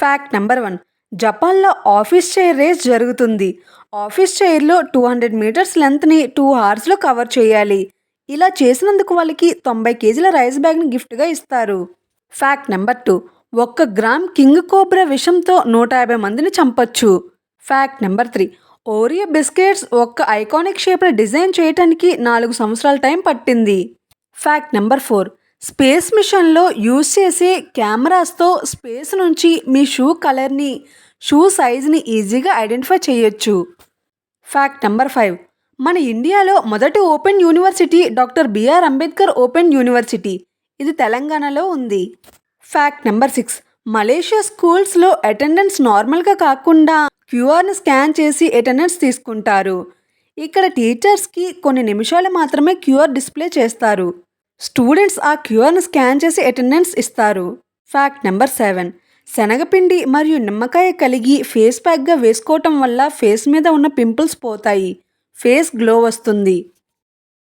Fact number 1. జపాన్‌లో office chair race జరుగుతుంది. Office చైర్‌లో 200 మీటర్స్ లెంగ్త్‌ని 2 అవర్స్‌లో కవర్ చేయాలి. ఇలా చేసినందుకు వాళ్ళకి 90 కేజీల రైస్ బ్యాగ్‌ని గిఫ్ట్‌గా ఇస్తారు. Fact number 2. 1 gram king cobra విషంతో 150 మందిని చంపొచ్చు. Fact number 3. ఓరియో బిస్కెట్స్ ఒక ఐకానిక్ షేప్‌ని డిజైన్ చేయటానికి 4 సంవత్సరాల టైం పట్టింది. Fact number 4. స్పేస్ మిషన్‌లో యూజ్ చేసే కెమెరాస్‌తో స్పేస్ నుంచి మీ షూ కలర్‌ని, షూ సైజ్‌ని ఈజీగా ఐడెంటిఫై చేయొచ్చు. Fact number 5. మన ఇండియాలో మొదటి open university doctor B R Ambedkar open university. ఇది తెలంగాణలో ఉంది. Fact number 6. మలేషియా స్కూల్స్‌లో అటెండెన్స్ నార్మల్‌గా కాకుండా క్యూఆర్‌ని స్కాన్ చేసి అటెండెన్స్ తీసుకుంటారు. ఇక్కడ టీచర్స్‌కి కొన్ని నిమిషాలు మాత్రమే క్యూఆర్ డిస్ప్లే చేస్తారు. స్టూడెంట్స్ ఆ క్యూఆర్‌ని స్కాన్ చేసి అటెండెన్స్ ఇస్తారు. Fact number 7. శనగపిండి మరియు నిమ్మకాయ కలిగి ఫేస్ ప్యాక్‌గా వేసుకోవటం వల్ల ఫేస్ మీద ఉన్న పింపుల్స్ పోతాయి. ఫేస్ గ్లో వస్తుంది.